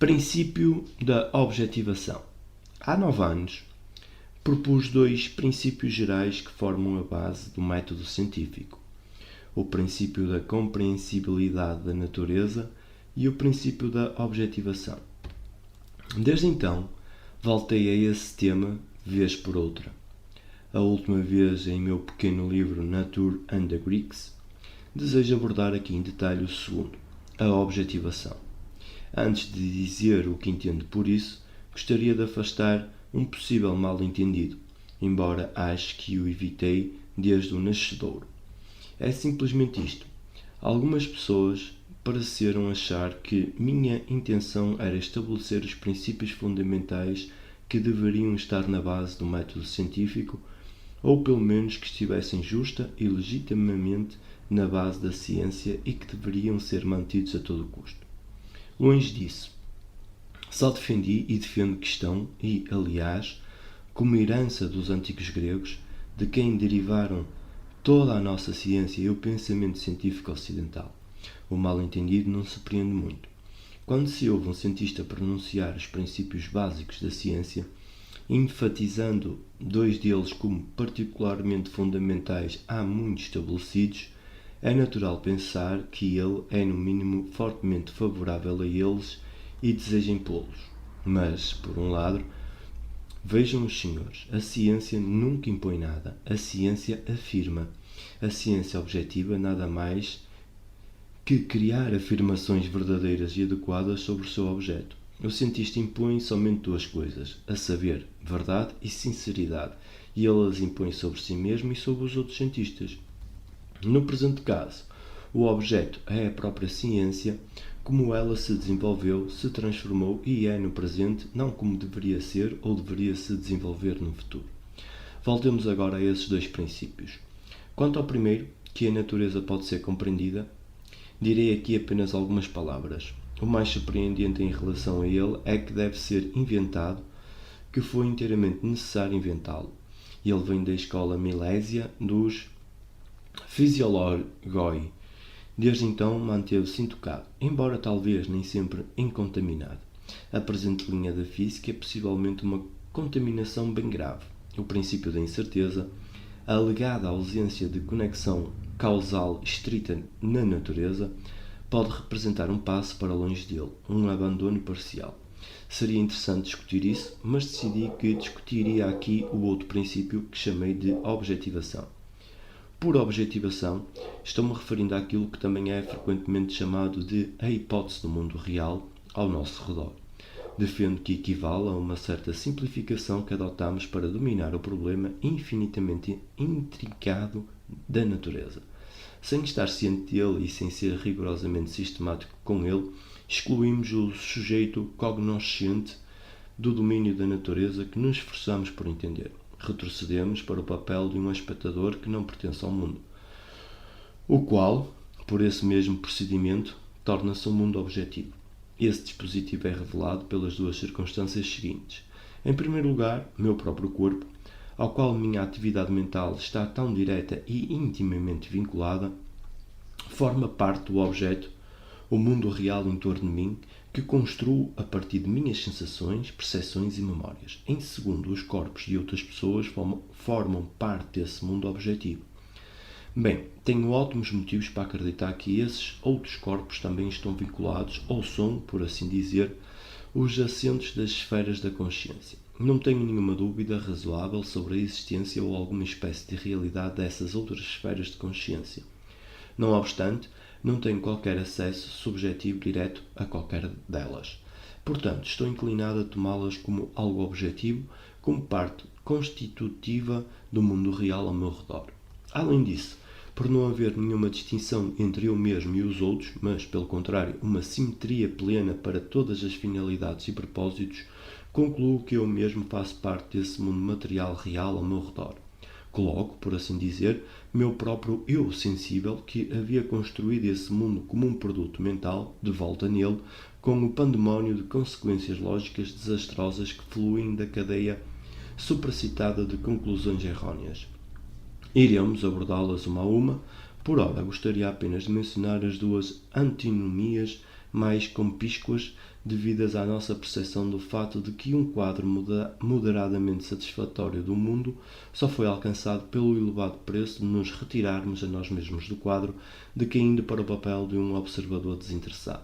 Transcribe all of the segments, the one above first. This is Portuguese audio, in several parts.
Princípio da objetivação. Há 9 anos, propus 2 princípios gerais que formam a base do método científico: o princípio da compreensibilidade da natureza e o princípio da objetivação. Desde então, voltei a esse tema vez por outra. A última vez em meu pequeno livro Nature and the Greeks, desejo abordar aqui em detalhe o segundo, a objetivação. Antes de dizer o que entendo por isso, gostaria de afastar um possível mal-entendido, embora ache que o evitei desde o nascedouro. É simplesmente isto. Algumas pessoas pareceram achar que minha intenção era estabelecer os princípios fundamentais que deveriam estar na base do método científico, ou pelo menos que estivessem justa e legitimamente na base da ciência e que deveriam ser mantidos a todo custo. Longe disso. Só defendi e defendo que estão, e, aliás, como herança dos antigos gregos, de quem derivaram toda a nossa ciência e o pensamento científico ocidental. O mal-entendido não se prende muito. Quando se ouve um cientista pronunciar os princípios básicos da ciência, enfatizando 2 deles como particularmente fundamentais há muito estabelecidos, é natural pensar que ele é, no mínimo, fortemente favorável a eles e deseja impô-los. Mas, por um lado, vejam os senhores, a ciência nunca impõe nada, a ciência afirma. A ciência objetiva nada mais que criar afirmações verdadeiras e adequadas sobre o seu objeto. O cientista impõe somente 2 coisas, a saber, verdade e sinceridade, e ele as impõe sobre si mesmo e sobre os outros cientistas. No presente caso, o objeto é a própria ciência, como ela se desenvolveu, se transformou e é no presente, não como deveria ser ou deveria se desenvolver no futuro. Voltemos agora a esses 2 princípios. Quanto ao primeiro, que a natureza pode ser compreendida, direi aqui apenas algumas palavras. O mais surpreendente em relação a ele é que deve ser inventado, que foi inteiramente necessário inventá-lo. Ele vem da escola milésia dos fisiologoi. Desde então manteve-se intocado, embora talvez nem sempre incontaminado. A presente linha da física é possivelmente uma contaminação bem grave. O princípio da incerteza, a alegada ausência de conexão causal estrita na natureza, pode representar um passo para longe dele, um abandono parcial. Seria interessante discutir isso, mas decidi que discutiria aqui o outro princípio que chamei de objetivação. Por objetivação, estou-me referindo àquilo que também é frequentemente chamado de a hipótese do mundo real ao nosso redor. Defendo que equivale a uma certa simplificação que adotamos para dominar o problema infinitamente intrincado da natureza. Sem estar ciente dele e sem ser rigorosamente sistemático com ele, excluímos o sujeito cognoscente do domínio da natureza que nos esforçamos por entender. Retrocedemos para o papel de um espectador que não pertence ao mundo, o qual, por esse mesmo procedimento, torna-se um mundo objetivo. Esse dispositivo é revelado pelas 2 circunstâncias seguintes. Em primeiro lugar, meu próprio corpo, ao qual minha atividade mental está tão direta e intimamente vinculada, forma parte do objeto, o mundo real em torno de mim, que construo a partir de minhas sensações, percepções e memórias. Em segundo, os corpos de outras pessoas formam parte desse mundo objetivo. Bem, tenho ótimos motivos para acreditar que esses outros corpos também estão vinculados, ou são, por assim dizer, os assentos das esferas da consciência. Não tenho nenhuma dúvida razoável sobre a existência ou alguma espécie de realidade dessas outras esferas de consciência. Não obstante, não tenho qualquer acesso subjetivo direto a qualquer delas. Portanto, estou inclinado a tomá-las como algo objetivo, como parte constitutiva do mundo real ao meu redor. Além disso, por não haver nenhuma distinção entre eu mesmo e os outros, mas, pelo contrário, uma simetria plena para todas as finalidades e propósitos, concluo que eu mesmo faço parte desse mundo material real ao meu redor. Coloco, por assim dizer, meu próprio eu sensível, que havia construído esse mundo como um produto mental, de volta nele, com o pandemónio de consequências lógicas desastrosas que fluem da cadeia supracitada de conclusões erróneas. Iremos abordá-las uma a uma. Por ora, gostaria apenas de mencionar as 2 antinomias mais compíscuas devidas à nossa percepção do fato de que um quadro moderadamente satisfatório do mundo só foi alcançado pelo elevado preço de nos retirarmos a nós mesmos do quadro, decaindo para o papel de um observador desinteressado.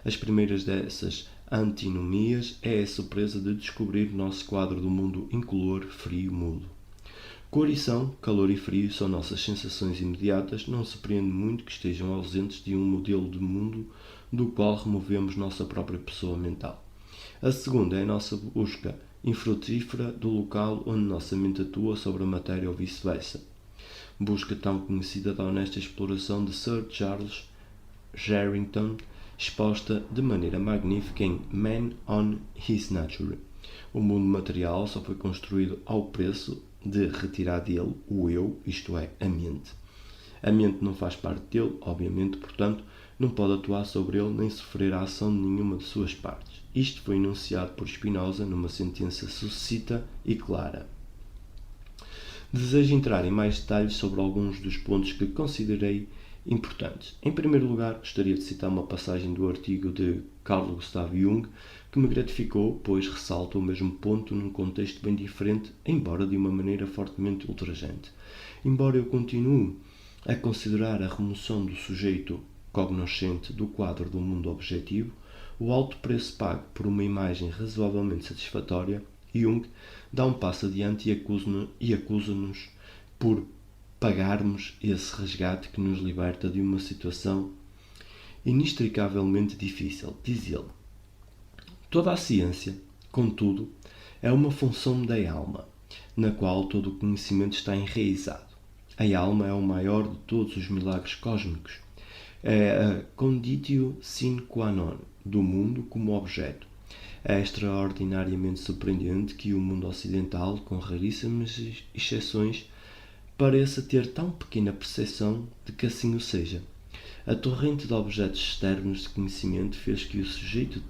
As primeiras dessas antinomias é a surpresa de descobrir o nosso quadro do mundo incolor, frio, mudo. Cor e som, calor e frio são nossas sensações imediatas, não surpreende muito que estejam ausentes de um modelo de mundo do qual removemos nossa própria pessoa mental. A segunda é a nossa busca infrutífera do local onde nossa mente atua sobre a matéria ou vice-versa. Busca tão conhecida da honesta exploração de Sir Charles Sherrington, exposta de maneira magnífica em Man on His Nature. O mundo material só foi construído ao preço de retirar dele o eu, isto é, a mente. A mente não faz parte dele, obviamente, portanto, não pode atuar sobre ele nem sofrer a ação de nenhuma de suas partes. Isto foi enunciado por Spinoza numa sentença sucinta e clara. Desejo entrar em mais detalhes sobre alguns dos pontos que considerei importantes. Em primeiro lugar, gostaria de citar uma passagem do artigo de Carl Gustav Jung que me gratificou, pois ressalta o mesmo ponto num contexto bem diferente, embora de uma maneira fortemente ultrajante. Embora eu continue a considerar a remoção do sujeito cognoscente do quadro do mundo objetivo, o alto preço pago por uma imagem razoavelmente satisfatória, Jung dá um passo adiante e acusa-nos por pagarmos esse resgate que nos liberta de uma situação inextricavelmente difícil. Diz ele: toda a ciência, contudo, é uma função da alma, na qual todo o conhecimento está enraizado. A alma é o maior de todos os milagres cósmicos. É a conditio sine qua non do mundo como objeto. É extraordinariamente surpreendente que o mundo ocidental, com raríssimas exceções, pareça ter tão pequena percepção de que assim o seja. A torrente de objetos externos de conhecimento fez que o sujeito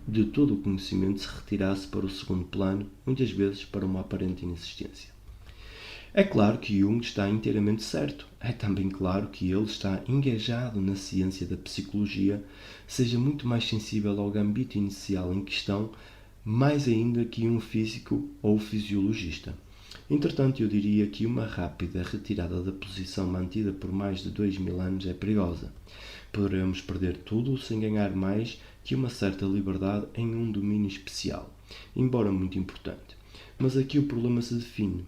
de todo o conhecimento se retirasse para o segundo plano, muitas vezes para uma aparente inexistência. É claro que Jung está inteiramente certo. É também claro que ele está engajado na ciência da psicologia, seja muito mais sensível ao gambito inicial em questão, mais ainda que um físico ou fisiologista. Entretanto, eu diria que uma rápida retirada da posição mantida por mais de 2000 anos é perigosa. Poderemos perder tudo sem ganhar mais que uma certa liberdade em um domínio especial, embora muito importante. Mas aqui o problema se define.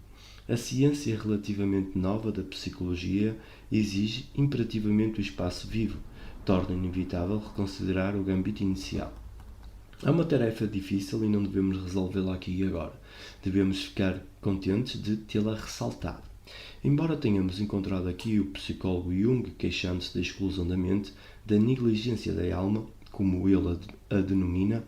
A ciência relativamente nova da psicologia exige imperativamente o espaço vivo, torna inevitável reconsiderar o gambito inicial. É uma tarefa difícil e não devemos resolvê-la aqui e agora. Devemos ficar contentes de tê-la ressaltado. Embora tenhamos encontrado aqui o psicólogo Jung queixando-se da exclusão da mente, da negligência da alma, como ele a denomina,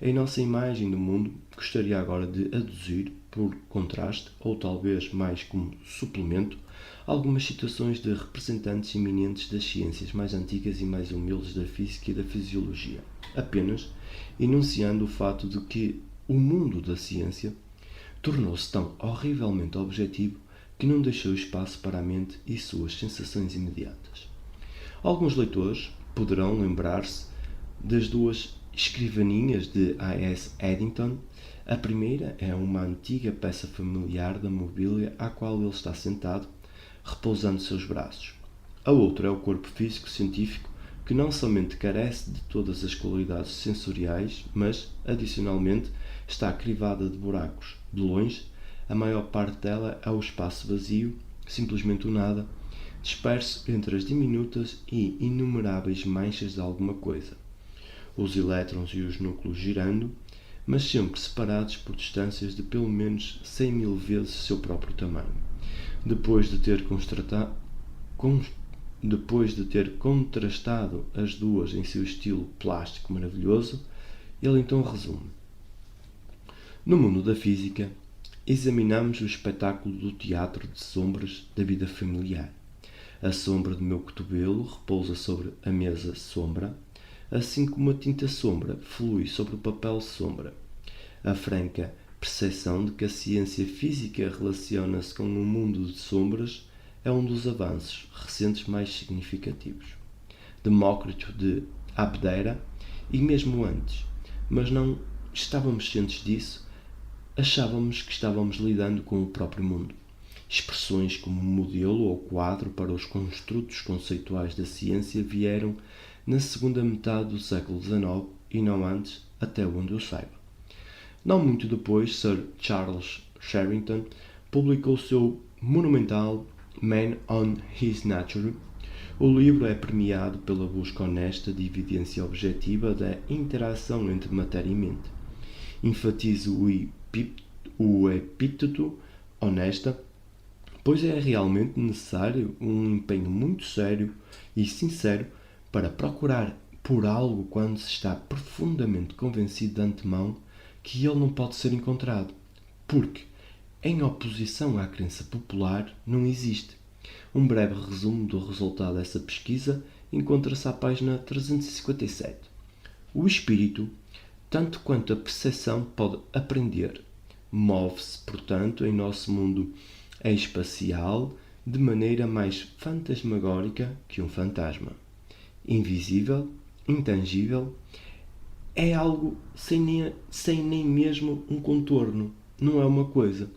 em nossa imagem do mundo, gostaria agora de aduzir, por contraste, ou talvez mais como suplemento, algumas citações de representantes eminentes das ciências mais antigas e mais humildes da física e da fisiologia, apenas enunciando o fato de que o mundo da ciência tornou-se tão horrivelmente objetivo que não deixou espaço para a mente e suas sensações imediatas. Alguns leitores poderão lembrar-se das duas escrivaninhas de A.S. Eddington. A primeira é uma antiga peça familiar da mobília à qual ele está sentado, repousando seus braços. A outra é o corpo físico científico que não somente carece de todas as qualidades sensoriais, mas, adicionalmente, está crivada de buracos. De longe, a maior parte dela é o espaço vazio, simplesmente o nada, disperso entre as diminutas e inumeráveis manchas de alguma coisa. Os elétrons e os núcleos girando, mas sempre separados por distâncias de pelo menos 100.000 vezes seu próprio tamanho. Depois de ter contrastado as duas em seu estilo plástico maravilhoso, ele então resume: no mundo da física, examinamos o espetáculo do teatro de sombras da vida familiar. A sombra do meu cotovelo repousa sobre a mesa sombra, assim como a tinta sombra flui sobre o papel sombra. A franca percepção de que a ciência física relaciona-se com um mundo de sombras é um dos avanços recentes mais significativos. Demócrito de Abdera e mesmo antes, mas não estávamos cientes disso, achávamos que estávamos lidando com o próprio mundo. Expressões como modelo ou quadro para os construtos conceituais da ciência vieram na segunda metade do século XIX e não antes, até onde eu saiba. Não muito depois, Sir Charles Sherrington publicou o seu monumental Man on His Nature. O livro é premiado pela busca honesta de evidência objetiva da interação entre matéria e mente. Enfatizo o epíteto honesta, pois é realmente necessário um empenho muito sério e sincero para procurar por algo quando se está profundamente convencido de antemão que ele não pode ser encontrado, porque, em oposição à crença popular, não existe. Um breve resumo do resultado dessa pesquisa encontra-se à página 357. O espírito, tanto quanto a percepção, pode aprender. Move-se, portanto, em nosso mundo espacial de maneira mais fantasmagórica que um fantasma. Invisível, intangível, é algo sem nem mesmo um contorno, não é uma coisa.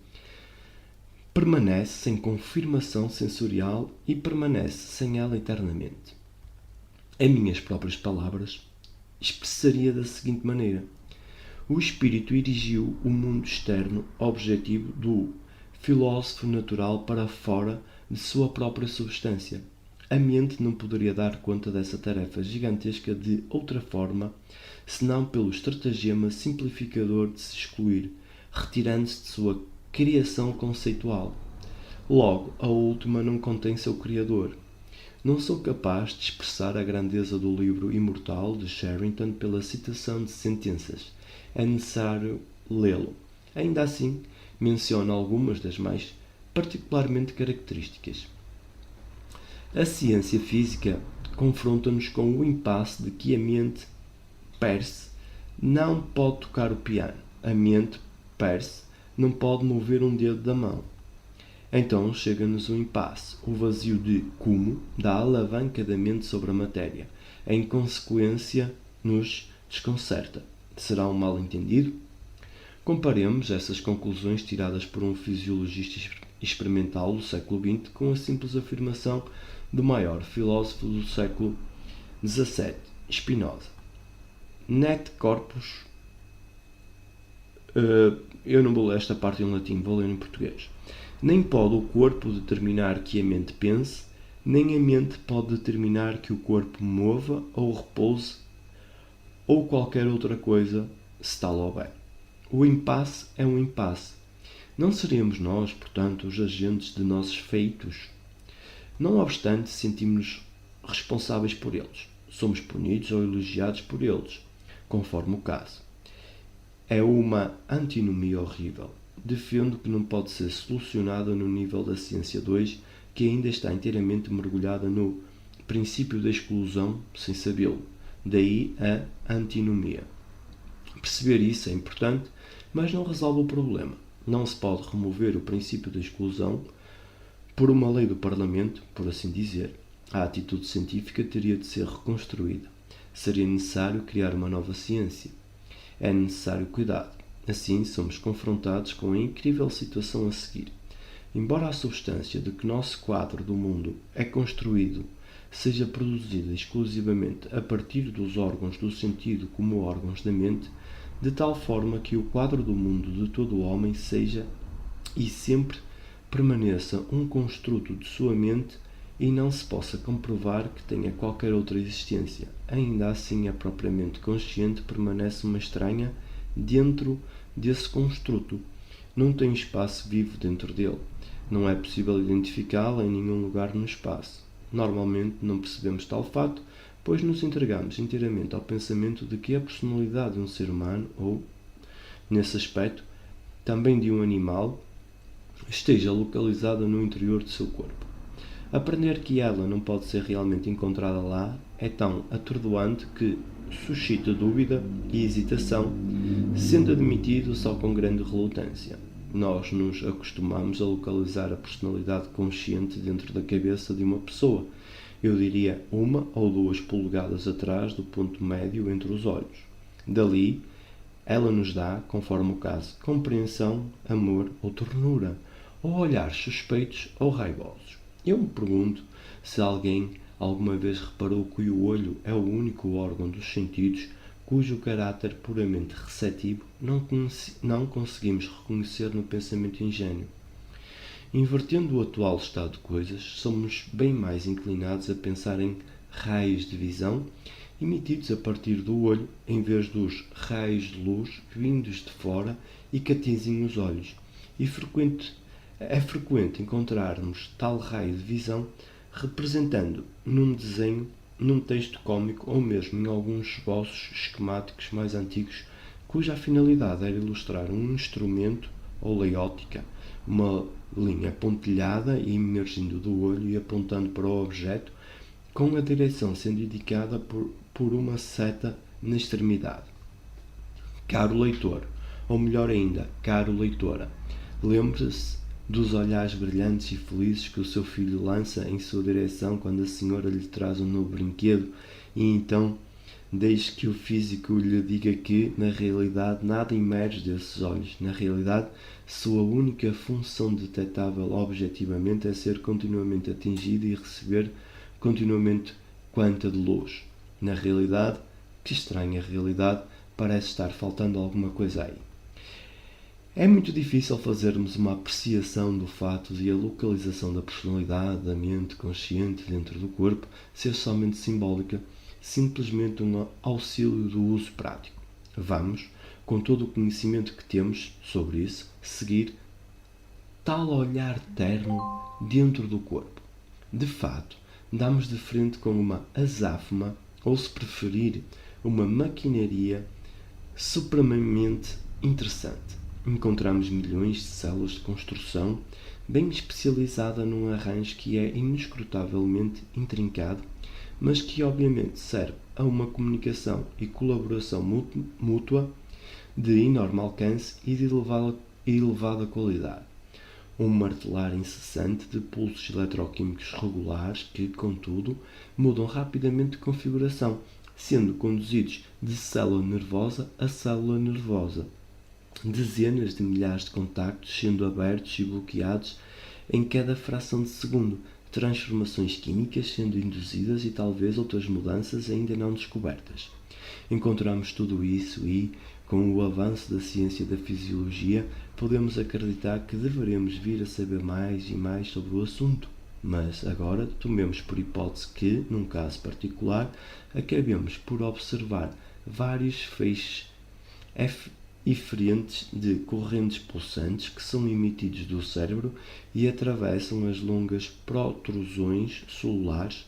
Permanece sem confirmação sensorial e permanece sem ela eternamente. Em minhas próprias palavras, expressaria da seguinte maneira: o espírito erigiu o mundo externo objetivo do filósofo natural para fora de sua própria substância. A mente não poderia dar conta dessa tarefa gigantesca de outra forma, senão pelo estratagema simplificador de se excluir, retirando-se de sua criação conceitual. Logo, a última não contém seu criador. Não sou capaz de expressar a grandeza do livro imortal de Sherrington pela citação de sentenças. É necessário lê-lo. Ainda assim, menciono algumas das mais particularmente características. A ciência física confronta-nos com o impasse de que a mente, per-se, não pode tocar o piano. A mente, per-se, não pode mover um dedo da mão. Então chega-nos o impasse, o vazio de como da alavanca da mente sobre a matéria. Em consequência, nos desconcerta. Será um mal-entendido? Comparemos essas conclusões tiradas por um fisiologista experimental do século XX com a simples afirmação do maior filósofo do século XVII, Spinoza. Net corpus. Eu não vou ler esta parte em latim, vou ler em português. Nem pode o corpo determinar que a mente pense, nem a mente pode determinar que o corpo mova ou repouse ou qualquer outra coisa, se tal houver. O impasse é um impasse. Não seremos nós, portanto, os agentes de nossos feitos. Não obstante, sentimos-nos responsáveis por eles. Somos punidos ou elogiados por eles, conforme o caso. É uma antinomia horrível. Defendo que não pode ser solucionada no nível da ciência 2, que ainda está inteiramente mergulhada no princípio da exclusão sem sabê-lo. Daí a antinomia. Perceber isso é importante, mas não resolve o problema. Não se pode remover o princípio da exclusão por uma lei do Parlamento, por assim dizer. A atitude científica teria de ser reconstruída. Seria necessário criar uma nova ciência. É necessário cuidado. Assim, somos confrontados com a incrível situação a seguir. Embora a substância de que nosso quadro do mundo é construído seja produzida exclusivamente a partir dos órgãos do sentido como órgãos da mente, de tal forma que o quadro do mundo de todo o homem seja e sempre permaneça um construto de sua mente e não se possa comprovar que tenha qualquer outra existência. Ainda assim, a própria mente consciente permanece uma estranha dentro desse construto. Não tem espaço vivo dentro dele. Não é possível identificá-la em nenhum lugar no espaço. Normalmente não percebemos tal fato, pois nos entregamos inteiramente ao pensamento de que a personalidade de um ser humano, ou, nesse aspecto, também de um animal, esteja localizada no interior de seu corpo. Aprender que ela não pode ser realmente encontrada lá é tão atordoante que suscita dúvida e hesitação, sendo admitido só com grande relutância. Nós nos acostumamos a localizar a personalidade consciente dentro da cabeça de uma pessoa, Eu diria 1 ou 2 polegadas atrás do ponto médio entre os olhos. Dali, ela nos dá, conforme o caso, compreensão, amor ou ternura, ou olhares suspeitos ou raivosos. Eu me pergunto se alguém alguma vez reparou que o olho é o único órgão dos sentidos cujo caráter puramente receptivo não conseguimos reconhecer no pensamento ingênuo. Invertendo o atual estado de coisas, somos bem mais inclinados a pensar em raios de visão emitidos a partir do olho, em vez dos raios de luz vindos de fora e que atingem os olhos. É frequente encontrarmos tal raio de visão representando num desenho, num texto cómico ou mesmo em alguns esboços esquemáticos mais antigos, cuja finalidade era ilustrar um instrumento ou lei óptica, uma linha pontilhada e emergindo do olho e apontando para o objeto, com a direção sendo indicada por uma seta na extremidade. Caro leitor, ou melhor ainda, caro leitora, lembre-se dos olhares brilhantes e felizes que o seu filho lança em sua direção quando a senhora lhe traz um novo brinquedo e então deixe que o físico lhe diga que, na realidade, nada emerge desses olhos. Na realidade, sua única função detectável objetivamente é ser continuamente atingido e receber continuamente quanta de luz. Na realidade, que estranha realidade, parece estar faltando alguma coisa aí. É muito difícil fazermos uma apreciação do fato de a localização da personalidade, da mente consciente dentro do corpo ser somente simbólica, simplesmente um auxílio do uso prático. Vamos, com todo o conhecimento que temos sobre isso, seguir tal olhar terno dentro do corpo. De fato, damos de frente com uma azáfama, ou se preferir, uma maquinaria supremamente interessante. Encontramos milhões de células de construção bem especializada num arranjo que é inescrutavelmente intrincado, mas que obviamente serve a uma comunicação e colaboração mútua de enorme alcance e de elevada qualidade. Um martelar incessante de pulsos eletroquímicos regulares que, contudo, mudam rapidamente de configuração, sendo conduzidos de célula nervosa a célula nervosa. Dezenas de milhares de contactos sendo abertos e bloqueados em cada fração de segundo, transformações químicas sendo induzidas e talvez outras mudanças ainda não descobertas. Encontramos tudo isso e, com o avanço da ciência da fisiologia, podemos acreditar que deveremos vir a saber mais e mais sobre o assunto. Mas agora tomemos por hipótese que, num caso particular, acabemos por observar vários feixes eferentes de correntes pulsantes que são emitidos do cérebro e atravessam as longas protrusões celulares,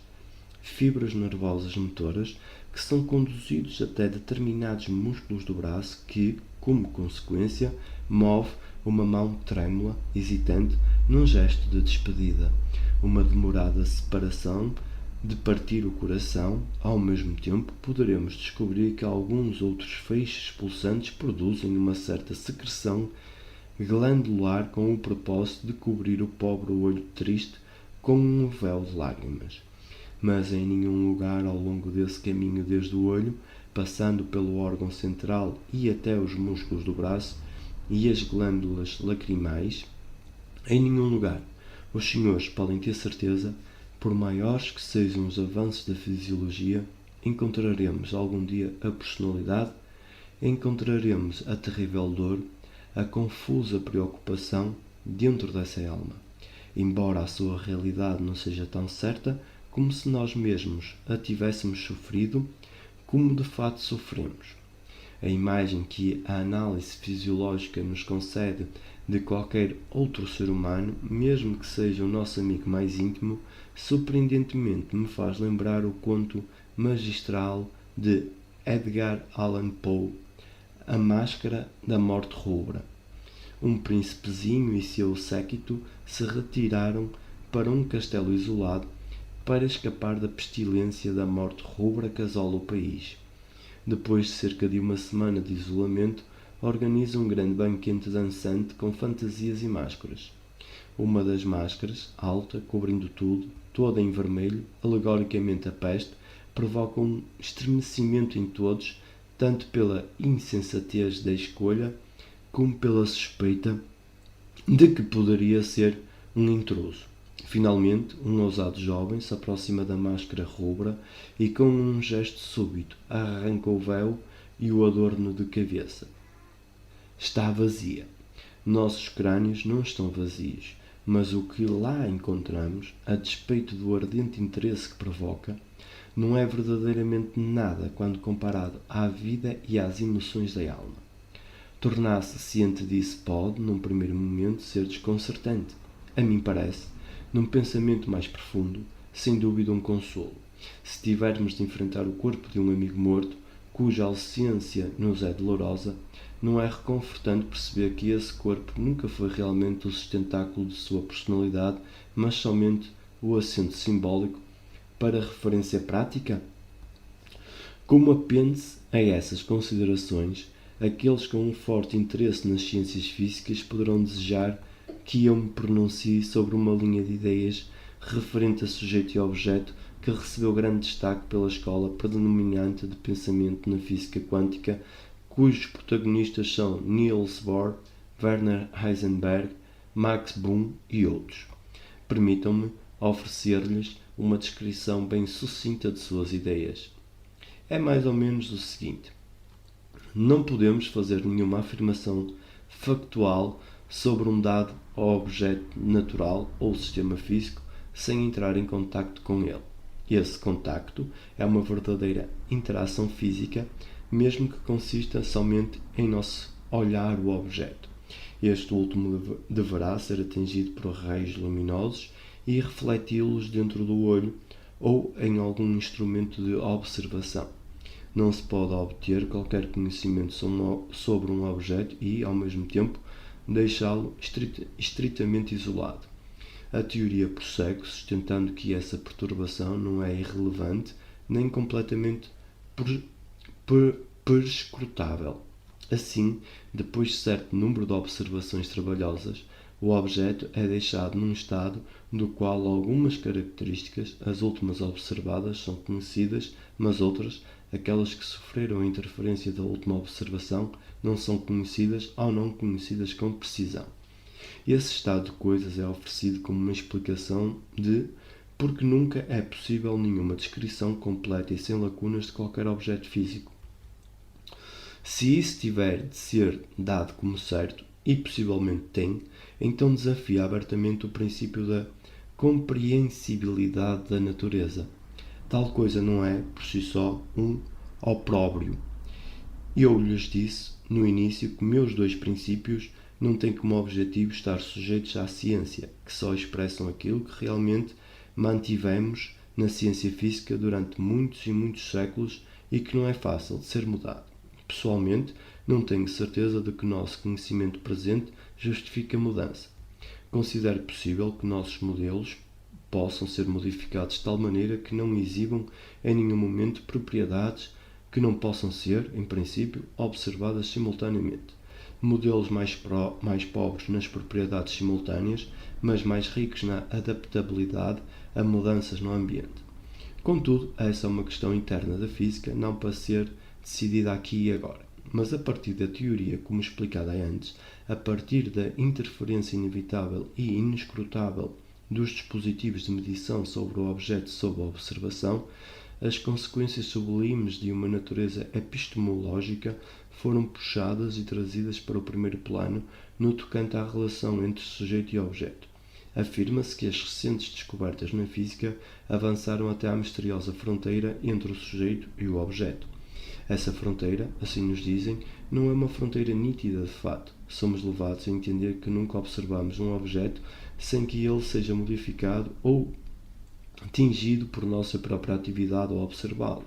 fibras nervosas motoras, que são conduzidos até determinados músculos do braço que, como consequência, move uma mão trêmula, hesitante, num gesto de despedida. Uma demorada separação de partir o coração, ao mesmo tempo poderemos descobrir que alguns outros feixes pulsantes produzem uma certa secreção glandular com o propósito de cobrir o pobre olho triste com um véu de lágrimas. Mas em nenhum lugar ao longo desse caminho desde o olho, passando pelo órgão central e até os músculos do braço e as glândulas lacrimais, em nenhum lugar, os senhores podem ter certeza, por maiores que sejam os avanços da fisiologia, encontraremos algum dia a personalidade, encontraremos a terrível dor, a confusa preocupação dentro dessa alma, embora a sua realidade não seja tão certa como se nós mesmos a tivéssemos sofrido, como de fato sofremos. A imagem que a análise fisiológica nos concede de qualquer outro ser humano, mesmo que seja o nosso amigo mais íntimo, surpreendentemente me faz lembrar o conto magistral de Edgar Allan Poe, A Máscara da Morte Rubra. Um príncipezinho e seu séquito se retiraram para um castelo isolado para escapar da pestilência da morte rubra que asola o país. Depois de cerca de uma semana de isolamento, organiza um grande banquete dançante com fantasias e máscaras. Uma das máscaras, alta, cobrindo tudo, toda em vermelho, alegoricamente a peste, provoca um estremecimento em todos, tanto pela insensatez da escolha, como pela suspeita de que poderia ser um intruso. Finalmente, um ousado jovem se aproxima da máscara rubra e, com um gesto súbito, arranca o véu e o adorno de cabeça. Está vazia. Nossos crânios não estão vazios, mas o que lá encontramos, a despeito do ardente interesse que provoca, não é verdadeiramente nada quando comparado à vida e às emoções da alma. Tornar-se ciente disso pode, num primeiro momento, ser desconcertante. A mim parece, num pensamento mais profundo, sem dúvida um consolo. Se tivermos de enfrentar o corpo de um amigo morto, cuja ausência nos é dolorosa, não é reconfortante perceber que esse corpo nunca foi realmente o sustentáculo de sua personalidade, mas somente o assento simbólico para referência prática? Como apêndice a essas considerações, aqueles com um forte interesse nas ciências físicas poderão desejar que eu me pronuncie sobre uma linha de ideias referente a sujeito e objeto que recebeu grande destaque pela escola predominante de pensamento na física quântica, cujos protagonistas são Niels Bohr, Werner Heisenberg, Max Born e outros. Permitam-me oferecer-lhes uma descrição bem sucinta de suas ideias. É mais ou menos o seguinte: não podemos fazer nenhuma afirmação factual sobre um dado objeto natural ou sistema físico sem entrar em contacto com ele. Esse contacto é uma verdadeira interação física, mesmo que consista somente em nosso olhar o objeto. Este último deverá ser atingido por raios luminosos e refleti-los dentro do olho ou em algum instrumento de observação. Não se pode obter qualquer conhecimento sobre um objeto e, ao mesmo tempo, deixá-lo estritamente isolado. A teoria prossegue sustentando que essa perturbação não é irrelevante nem completamente perscrutável. Assim, depois de certo número de observações trabalhosas, o objeto é deixado num estado do qual algumas características, as últimas observadas, são conhecidas, mas outras, aquelas que sofreram a interferência da última observação, não são conhecidas ou não conhecidas com precisão. Esse estado de coisas é oferecido como uma explicação de porque nunca é possível nenhuma descrição completa e sem lacunas de qualquer objeto físico. Se isso tiver de ser dado como certo, e possivelmente tem, então desafia abertamente o princípio da compreensibilidade da natureza. Tal coisa não é, por si só, um opróbrio. Eu lhes disse, no início, que meus dois princípios não têm como objetivo estar sujeitos à ciência, que só expressam aquilo que realmente mantivemos na ciência física durante muitos e muitos séculos e que não é fácil de ser mudado. Pessoalmente, não tenho certeza de que o nosso conhecimento presente justifique a mudança. Considero possível que nossos modelos possam ser modificados de tal maneira que não exibam em nenhum momento propriedades que não possam ser, em princípio, observadas simultaneamente. Modelos mais pobres nas propriedades simultâneas, mas mais ricos na adaptabilidade a mudanças no ambiente. Contudo, essa é uma questão interna da física, não para ser decidida aqui e agora. Mas a partir da teoria, como explicada antes, a partir da interferência inevitável e inescrutável dos dispositivos de medição sobre o objeto sob observação, as consequências sublimes de uma natureza epistemológica foram puxadas e trazidas para o primeiro plano no tocante à relação entre sujeito e objeto. Afirma-se que as recentes descobertas na física avançaram até à misteriosa fronteira entre o sujeito e o objeto. Essa fronteira, assim nos dizem, não é uma fronteira nítida de fato. Somos levados a entender que nunca observamos um objeto sem que ele seja modificado ou tingido por nossa própria atividade ao observá-lo.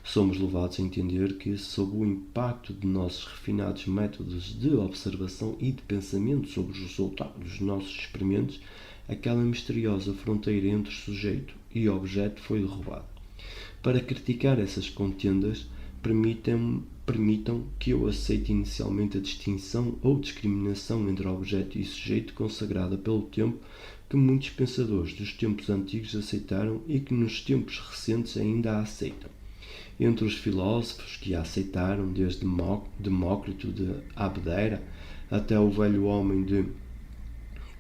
Somos levados a entender que, sob o impacto de nossos refinados métodos de observação e de pensamento sobre os resultados dos nossos experimentos, aquela misteriosa fronteira entre sujeito e objeto foi derrubada. Para criticar essas contendas, permitam que eu aceite inicialmente a distinção ou discriminação entre objeto e sujeito consagrada pelo tempo que muitos pensadores dos tempos antigos aceitaram e que nos tempos recentes ainda a aceitam. Entre os filósofos que a aceitaram, desde Demócrito de Abdera até o velho homem de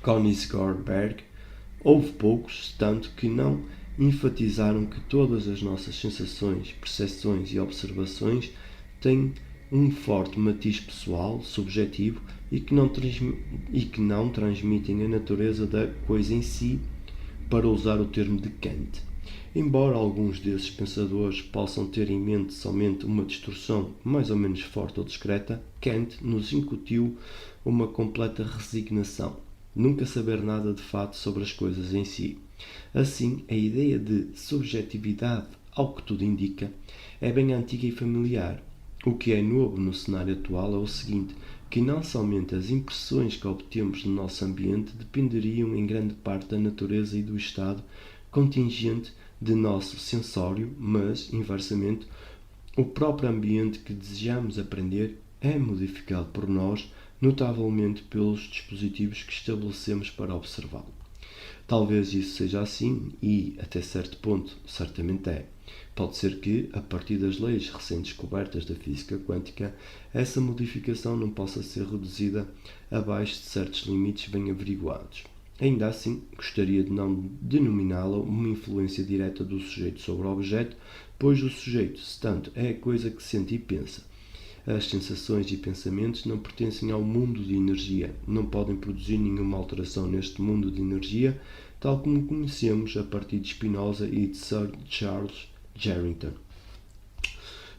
Königsberg, houve poucos, tanto que não enfatizaram que todas as nossas sensações, percepções e observações têm um forte matiz pessoal, subjetivo e que não transmitem a natureza da coisa em si, para usar o termo de Kant. Embora alguns desses pensadores possam ter em mente somente uma distorção mais ou menos forte ou discreta, Kant nos incutiu uma completa resignação, nunca saber nada de fato sobre as coisas em si. Assim, a ideia de subjetividade, ao que tudo indica, é bem antiga e familiar. O que é novo no cenário atual é o seguinte, que não somente as impressões que obtemos no nosso ambiente dependeriam em grande parte da natureza e do estado contingente de nosso sensório, mas, inversamente, o próprio ambiente que desejamos aprender é modificado por nós notavelmente pelos dispositivos que estabelecemos para observá-lo. Talvez isso seja assim e, até certo ponto, certamente é. Pode ser que, a partir das leis recém-descobertas da física quântica, essa modificação não possa ser reduzida abaixo de certos limites bem averiguados. Ainda assim, gostaria de não denominá-la uma influência direta do sujeito sobre o objeto, pois o sujeito, se tanto, é a coisa que sente e pensa. As sensações e pensamentos não pertencem ao mundo de energia, não podem produzir nenhuma alteração neste mundo de energia, tal como conhecemos a partir de Spinoza e de Sir Charles Jarrington.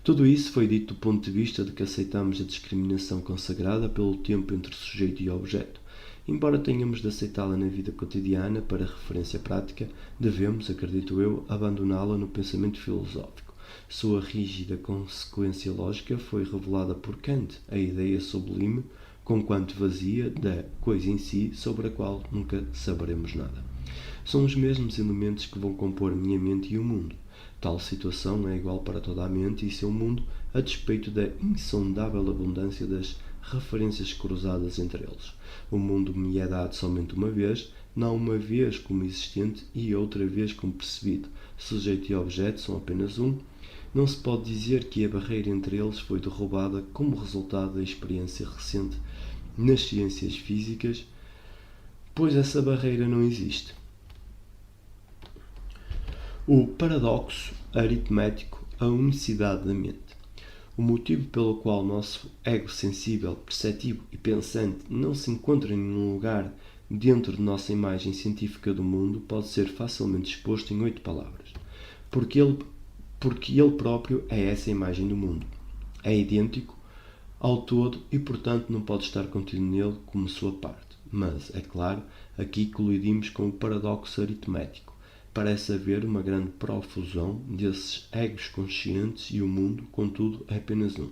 Tudo isso foi dito do ponto de vista de que aceitamos a discriminação consagrada pelo tempo entre sujeito e objeto. Embora tenhamos de aceitá-la na vida cotidiana para referência prática, devemos, acredito eu, abandoná-la no pensamento filosófico. Sua rígida consequência lógica foi revelada por Kant, a ideia sublime, conquanto vazia, da coisa em si, sobre a qual nunca saberemos nada. São os mesmos elementos que vão compor a minha mente e o mundo. Tal situação é igual para toda a mente e seu mundo, a despeito da insondável abundância das referências cruzadas entre eles. O mundo me é dado somente uma vez, não uma vez como existente e outra vez como percebido. Sujeito e objeto são apenas um. Não se pode dizer que a barreira entre eles foi derrubada como resultado da experiência recente nas ciências físicas, pois essa barreira não existe. O paradoxo aritmético, a unicidade da mente. O motivo pelo qual o nosso ego sensível, perceptivo e pensante não se encontra em nenhum lugar dentro de nossa imagem científica do mundo pode ser facilmente exposto em 8 palavras. Porque ele próprio é essa imagem do mundo. É idêntico ao todo e, portanto, não pode estar contido nele como sua parte. Mas, é claro, aqui colidimos com o paradoxo aritmético. Parece haver uma grande profusão desses egos conscientes e o mundo, contudo, é apenas um.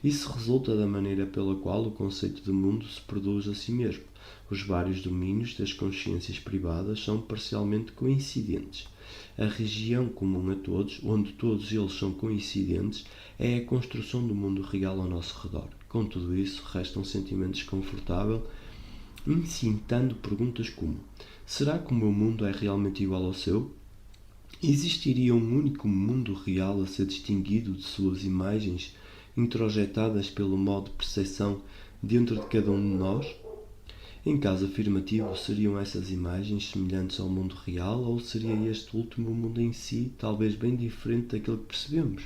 Isso resulta da maneira pela qual o conceito de mundo se produz a si mesmo. Os vários domínios das consciências privadas são parcialmente coincidentes. A região comum a todos, onde todos eles são coincidentes, é a construção do mundo real ao nosso redor. Com tudo isso, resta um sentimento desconfortável, incitando perguntas como: será que o meu mundo é realmente igual ao seu? Existiria um único mundo real a ser distinguido de suas imagens introjetadas pelo modo de percepção dentro de cada um de nós? Em caso afirmativo, seriam essas imagens semelhantes ao mundo real ou seria este último mundo em si talvez bem diferente daquele que percebemos?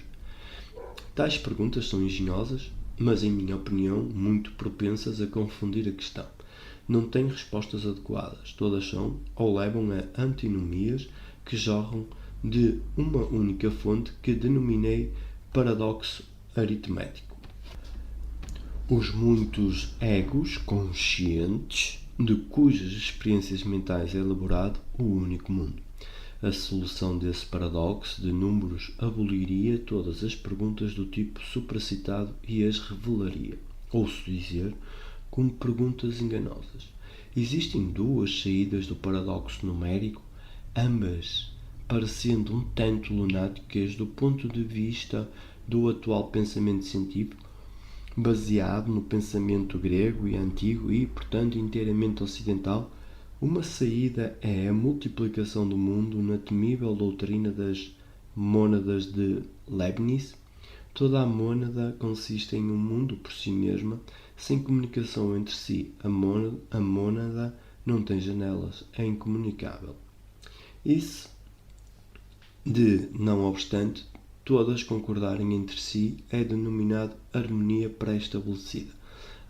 Tais perguntas são engenhosas, mas, em minha opinião, muito propensas a confundir a questão. Não têm respostas adequadas, todas são ou levam a antinomias que jorram de uma única fonte que denominei paradoxo aritmético. Os muitos egos conscientes de cujas experiências mentais é elaborado o único mundo. A solução desse paradoxo de números aboliria todas as perguntas do tipo supracitado e as revelaria, ouço dizer, como perguntas enganosas. Existem duas saídas do paradoxo numérico, ambas parecendo um tanto lunáticas do ponto de vista do atual pensamento científico, baseado no pensamento grego e antigo e, portanto, inteiramente ocidental, Uma saída é a multiplicação do mundo na temível doutrina das mônadas de Leibniz. Toda a mônada consiste em um mundo por si mesma, sem comunicação entre si. A mônada não tem janelas, é incomunicável. Isso de, não obstante, todas concordarem entre si é denominado harmonia pré-estabelecida.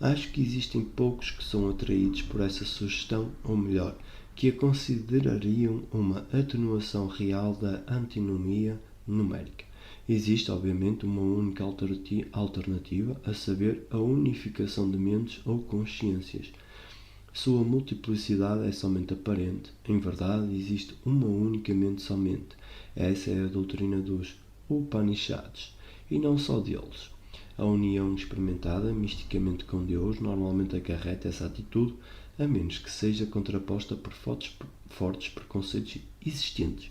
Acho que existem poucos que são atraídos por essa sugestão, ou melhor, que a considerariam uma atenuação real da antinomia numérica. Existe, obviamente, uma única alternativa, a saber, a unificação de mentes ou consciências. Sua multiplicidade é somente aparente. Em verdade, existe uma única mente somente. Essa é a doutrina dos Upanishads, e não só deles. A união experimentada misticamente com Deus normalmente acarreta essa atitude, a menos que seja contraposta por fortes preconceitos existentes.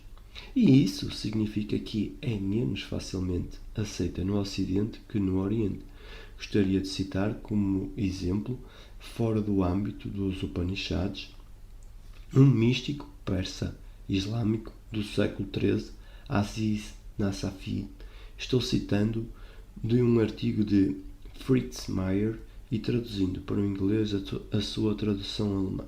E isso significa que é menos facilmente aceita no Ocidente que no Oriente. Gostaria de citar como exemplo, fora do âmbito dos Upanishads, um místico persa islâmico do século XIII, Aziz Nasafi. Estou citando de um artigo de Fritz Meyer e traduzindo para o inglês a sua tradução alemã.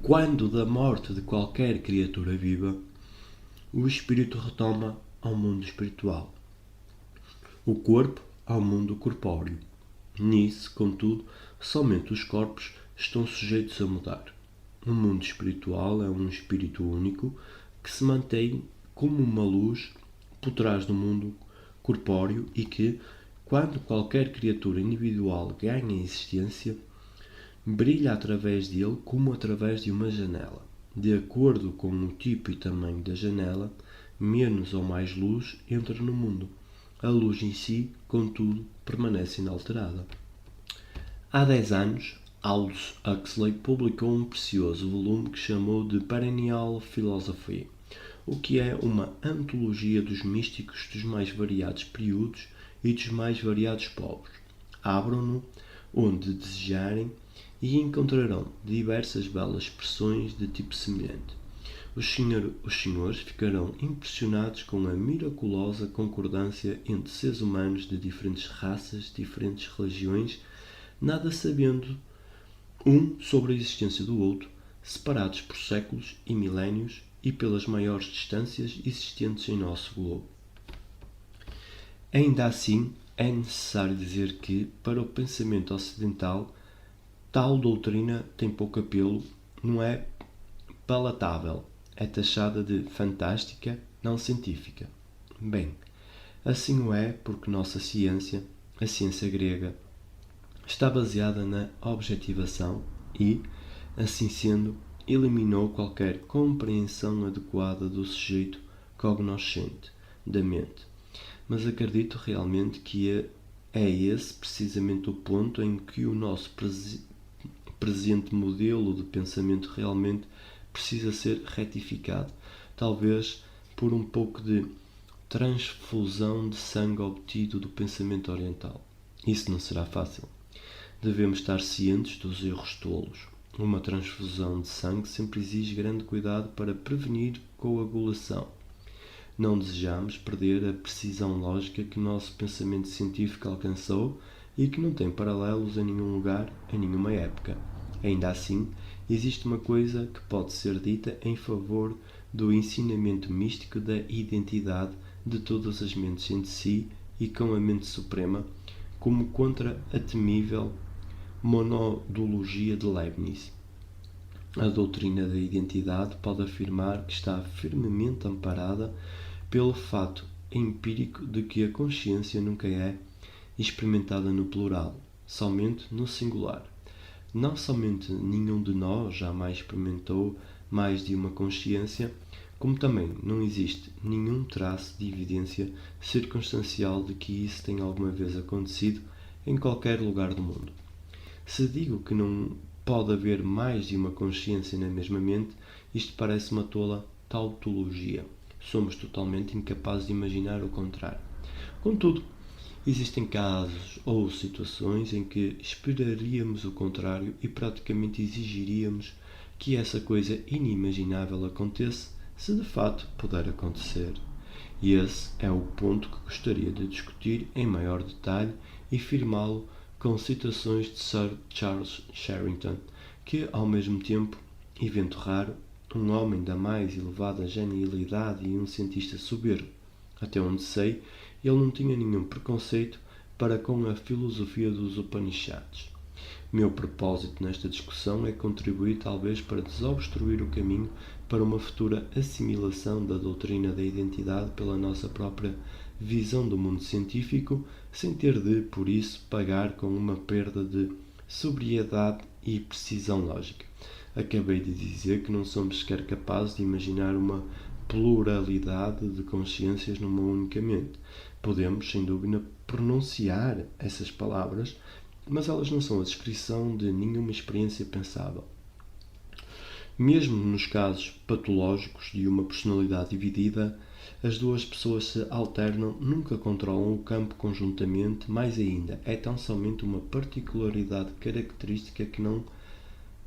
Quando da morte de qualquer criatura viva, o espírito retoma ao mundo espiritual, o corpo ao mundo corpóreo. Nisso, contudo, somente os corpos estão sujeitos a mudar. O mundo espiritual é um espírito único que se mantém como uma luz por trás do mundo corpóreo e que, quando qualquer criatura individual ganha existência, brilha através dele como através de uma janela. De acordo com o tipo e tamanho da janela, menos ou mais luz entra no mundo. A luz em si, contudo, permanece inalterada. Há 10 anos, Aldous Huxley publicou um precioso volume que chamou de Perennial Philosophy, o que é uma antologia dos místicos dos mais variados períodos e dos mais variados povos. Abram-no onde desejarem e encontrarão diversas belas expressões de tipo semelhante. Os senhores ficarão impressionados com a miraculosa concordância entre seres humanos de diferentes raças, diferentes religiões, nada sabendo um sobre a existência do outro, separados por séculos e milénios e pelas maiores distâncias existentes em nosso globo. Ainda assim, é necessário dizer que, para o pensamento ocidental, tal doutrina tem pouco apelo, não é palatável, é taxada de fantástica, não científica. Bem, assim o é porque nossa ciência, a ciência grega, está baseada na objetivação e, assim sendo, eliminou qualquer compreensão adequada do sujeito cognoscente, da mente. Mas acredito realmente que é esse precisamente o ponto em que o nosso presente modelo de pensamento realmente precisa ser retificado, talvez por um pouco de transfusão de sangue obtido do pensamento oriental. Isso não será fácil. Devemos estar cientes dos erros tolos. Uma transfusão de sangue sempre exige grande cuidado para prevenir coagulação. Não desejamos perder a precisão lógica que o nosso pensamento científico alcançou e que não tem paralelos em nenhum lugar, em nenhuma época. Ainda assim, existe uma coisa que pode ser dita em favor do ensinamento místico da identidade de todas as mentes entre si e com a mente suprema, como contra a temível monodologia de Leibniz. A doutrina da identidade pode afirmar que está firmemente amparada pelo fato empírico de que a consciência nunca é experimentada no plural, somente no singular. Não somente nenhum de nós jamais experimentou mais de uma consciência, como também não existe nenhum traço de evidência circunstancial de que isso tenha alguma vez acontecido em qualquer lugar do mundo. Se digo que não pode haver mais de uma consciência na mesma mente, isto parece uma tola tautologia. Somos totalmente incapazes de imaginar o contrário. Contudo, Existem casos ou situações em que esperaríamos o contrário e praticamente exigiríamos que essa coisa inimaginável aconteça se de fato puder acontecer. E esse é o ponto que gostaria de discutir em maior detalhe e firmá-lo com citações de Sir Charles Sherrington, que, ao mesmo tempo, evento raro, um homem da mais elevada genialidade e um cientista soberbo. Até onde sei, ele não tinha nenhum preconceito para com a filosofia dos Upanishads. Meu propósito nesta discussão é contribuir talvez para desobstruir o caminho para uma futura assimilação da doutrina da identidade pela nossa própria visão do mundo científico, sem ter de, por isso, pagar com uma perda de sobriedade e precisão lógica. Acabei de dizer que não somos sequer capazes de imaginar uma pluralidade de consciências numa única mente. Podemos, sem dúvida, pronunciar essas palavras, mas elas não são a descrição de nenhuma experiência pensável. Mesmo nos casos patológicos de uma personalidade dividida, as duas pessoas se alternam, nunca controlam o campo conjuntamente, mais ainda, é tão somente uma particularidade característica que não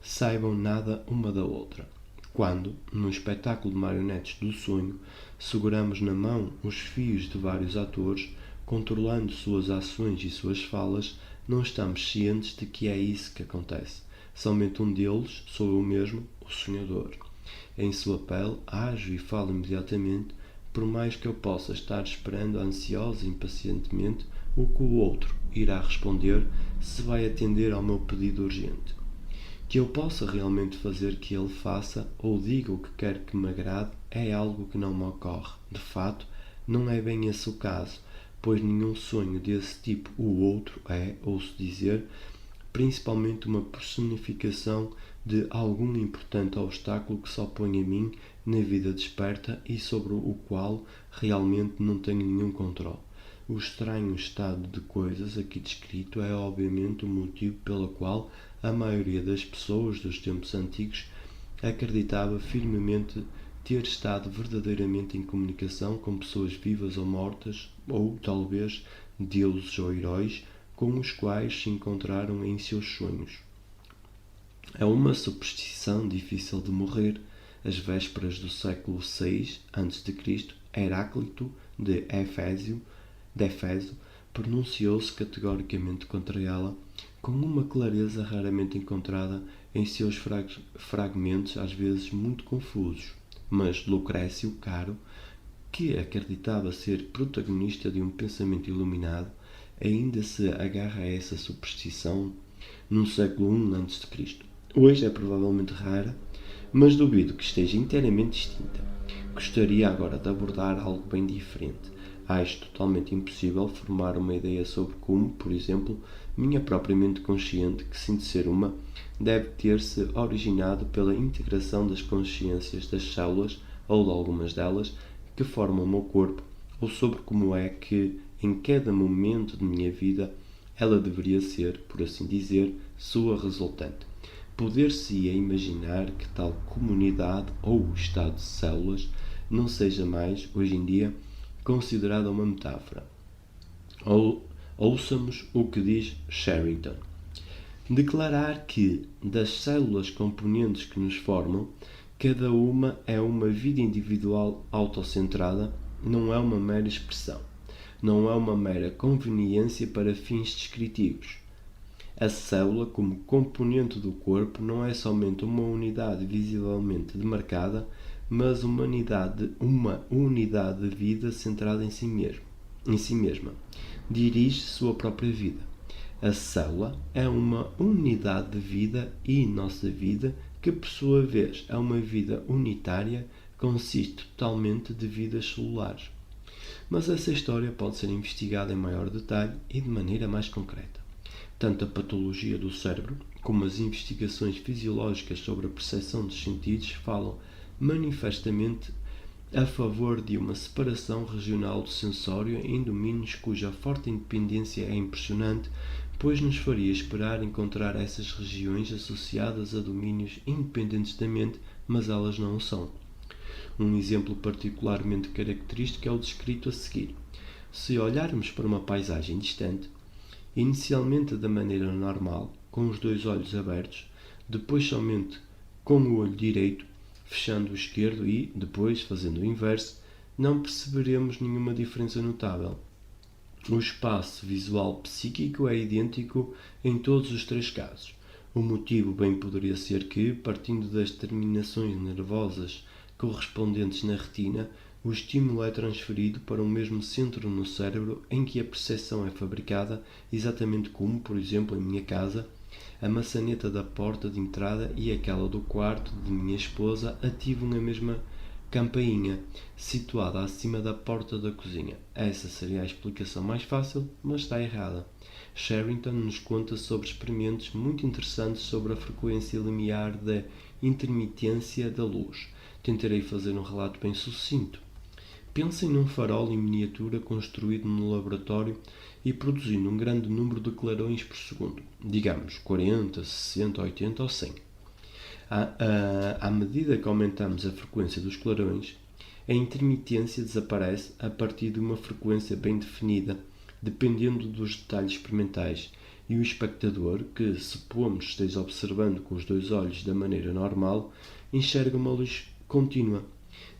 saibam nada uma da outra. Quando, no espetáculo de marionetes do sonho, seguramos na mão os fios de vários atores, controlando suas ações e suas falas, não estamos cientes de que é isso que acontece. Somente um deles, sou eu mesmo, o sonhador. Em sua pele, ajo e falo imediatamente, por mais que eu possa estar esperando ansiosa e impacientemente o que o outro irá responder, se vai atender ao meu pedido urgente. Que eu possa realmente fazer que ele faça ou diga o que quer que me agrade é algo que não me ocorre. De fato, não é bem esse o caso, pois nenhum sonho desse tipo o outro é, ouço dizer, principalmente uma personificação de algum importante obstáculo que se opõe a mim na vida desperta e sobre o qual realmente não tenho nenhum controle. O estranho estado de coisas aqui descrito é obviamente o motivo pelo qual a maioria das pessoas dos tempos antigos acreditava firmemente ter estado verdadeiramente em comunicação com pessoas vivas ou mortas, ou talvez deuses ou heróis, com os quais se encontraram em seus sonhos. É uma superstição difícil de morrer. Às vésperas do século VI a.C., Heráclito de Éfeso pronunciou-se categoricamente contra ela, com uma clareza raramente encontrada em seus fragmentos, às vezes muito confusos. Mas Lucrécio Caro, que acreditava ser protagonista de um pensamento iluminado, ainda se agarra a essa superstição no século I a.C. Hoje é provavelmente rara, mas duvido que esteja inteiramente extinta. Gostaria agora de abordar algo bem diferente. Acho totalmente impossível formar uma ideia sobre como, por exemplo, minha própria mente consciente, que sinto ser uma, deve ter-se originado pela integração das consciências das células, ou de algumas delas, que formam o meu corpo, ou sobre como é que, em cada momento de minha vida, ela deveria ser, por assim dizer, sua resultante. Poder-se-ia imaginar que tal comunidade ou estado de células não seja mais, hoje em dia, considerada uma metáfora. Ouçamos o que diz Sherrington. Declarar que, das células componentes que nos formam, cada uma é uma vida individual autocentrada não é uma mera expressão, não é uma mera conveniência para fins descritivos. A célula, como componente do corpo, não é somente uma unidade visivelmente demarcada, mas uma unidade de vida centrada em si mesma. Dirige sua própria vida. A célula é uma unidade de vida e nossa vida, que por sua vez é uma vida unitária, consiste totalmente de vidas celulares. Mas essa história pode ser investigada em maior detalhe e de maneira mais concreta. Tanto a patologia do cérebro como as investigações fisiológicas sobre a percepção dos sentidos falam manifestamente a favor de uma separação regional do sensório em domínios cuja forte independência é impressionante, pois nos faria esperar encontrar essas regiões associadas a domínios independentes da mente, mas elas não o são. Um exemplo particularmente característico é o descrito a seguir. Se olharmos para uma paisagem distante, inicialmente da maneira normal, com os dois olhos abertos, depois somente com o olho direito, fechando o esquerdo e, depois, fazendo o inverso, não perceberemos nenhuma diferença notável. O espaço visual psíquico é idêntico em todos os três casos. O motivo bem poderia ser que, partindo das terminações nervosas correspondentes na retina, o estímulo é transferido para o mesmo centro no cérebro em que a percepção é fabricada, exatamente como, por exemplo, em minha casa, a maçaneta da porta de entrada e aquela do quarto de minha esposa ativam a mesma campainha, situada acima da porta da cozinha. Essa seria a explicação mais fácil, mas está errada. Sherrington nos conta sobre experimentos muito interessantes sobre a frequência limiar da intermitência da luz. Tentarei fazer um relato bem sucinto. Pensem num farol em miniatura construído no laboratório e produzindo um grande número de clarões por segundo, digamos 40, 60, 80 ou 100. À medida que aumentamos a frequência dos clarões, a intermitência desaparece a partir de uma frequência bem definida, dependendo dos detalhes experimentais, e o espectador, que supomos esteja observando com os dois olhos da maneira normal, enxerga uma luz contínua.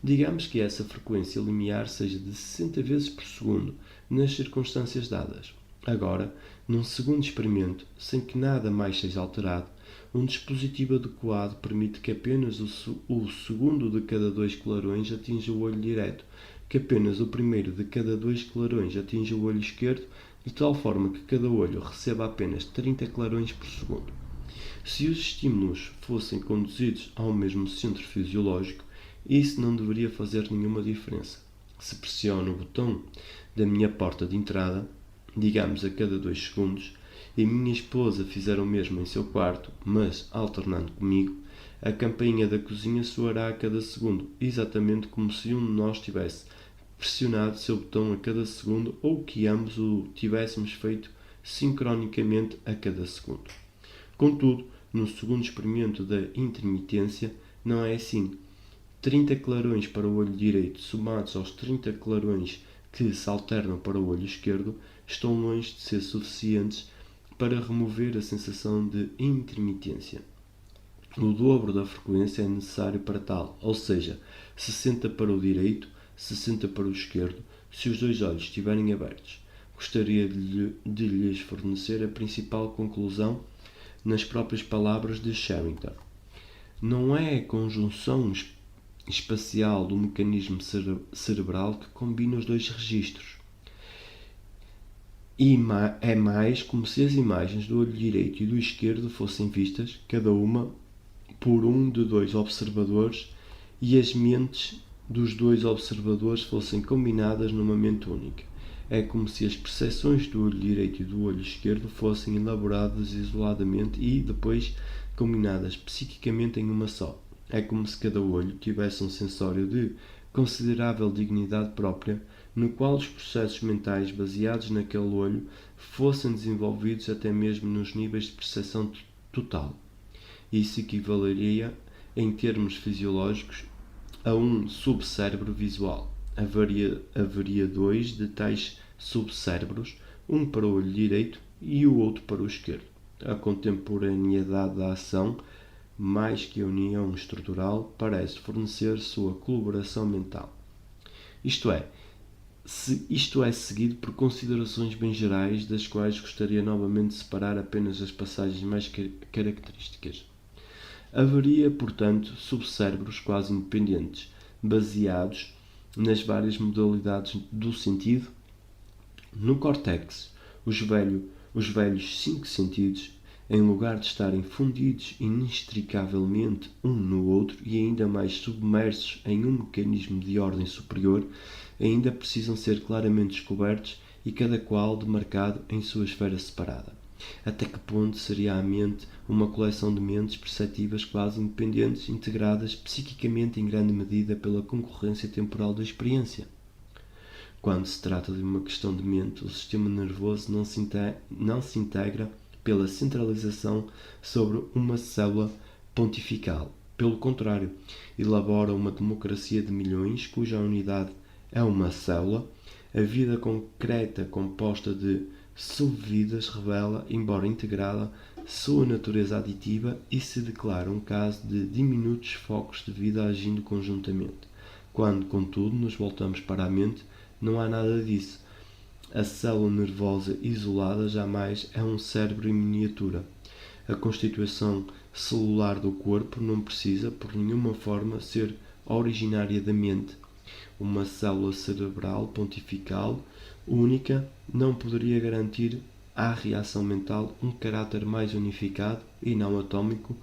Digamos que essa frequência limiar seja de 60 vezes por segundo, nas circunstâncias dadas. Agora, num segundo experimento, sem que nada mais seja alterado, um dispositivo adequado permite que apenas o segundo de cada dois clarões atinja o olho direito, que apenas o primeiro de cada dois clarões atinja o olho esquerdo, de tal forma que cada olho receba apenas 30 clarões por segundo. Se os estímulos fossem conduzidos ao mesmo centro fisiológico, isso não deveria fazer nenhuma diferença. Se pressiono o botão da minha porta de entrada, digamos a cada 2 segundos, e minha esposa fizer o mesmo em seu quarto, mas alternando comigo, a campainha da cozinha soará a cada segundo, exatamente como se um de nós tivesse pressionado seu botão a cada segundo ou que ambos o tivéssemos feito sincronicamente a cada segundo. Contudo, no segundo experimento da intermitência, não é assim. 30 clarões para o olho direito somados aos 30 clarões que se alternam para o olho esquerdo estão longe de ser suficientes para remover a sensação de intermitência. O dobro da frequência é necessário para tal, ou seja, 60 para o direito, 60 para o esquerdo, se os dois olhos estiverem abertos. Gostaria de lhes fornecer a principal conclusão nas próprias palavras de Sherrington. Não é a conjunção espacial do mecanismo cerebral que combina os dois registros. E é mais como se as imagens do olho direito e do esquerdo fossem vistas, cada uma, por um de dois observadores e as mentes dos dois observadores fossem combinadas numa mente única. É como se as percepções do olho direito e do olho esquerdo fossem elaboradas isoladamente e, depois, combinadas psiquicamente em uma só. É como se cada olho tivesse um sensório de considerável dignidade própria, no qual os processos mentais baseados naquele olho fossem desenvolvidos até mesmo nos níveis de percepção total. Isso equivaleria, em termos fisiológicos, a um subcérebro visual. Haveria dois de tais subcérebros, um para o olho direito e o outro para o esquerdo. A contemporaneidade da ação, mais que a união estrutural, parece fornecer sua colaboração mental. Isto é seguido por considerações bem gerais, das quais gostaria novamente de separar apenas as passagens mais características. Haveria, portanto, subcérebros quase independentes, baseados nas várias modalidades do sentido. No córtex, os velhos 5 sentidos, em lugar de estarem fundidos inextricavelmente um no outro e ainda mais submersos em um mecanismo de ordem superior, ainda precisam ser claramente descobertos e cada qual demarcado em sua esfera separada. Até que ponto seria a mente uma coleção de mentes perceptivas quase independentes, integradas psiquicamente em grande medida pela concorrência temporal da experiência? Quando se trata de uma questão de mente, o sistema nervoso não se integra pela centralização sobre uma célula pontifical. Pelo contrário, elabora uma democracia de milhões cuja unidade é uma célula, A vida concreta composta de subvidas revela, embora integrada, sua natureza aditiva e se declara um caso de diminutos focos de vida agindo conjuntamente. Quando, contudo, nos voltamos para a mente, não há nada disso. A célula nervosa isolada jamais é um cérebro em miniatura. A constituição celular do corpo não precisa, por nenhuma forma, ser originária da mente. Uma célula cerebral pontifical única não poderia garantir à reação mental um caráter mais unificado e não atômico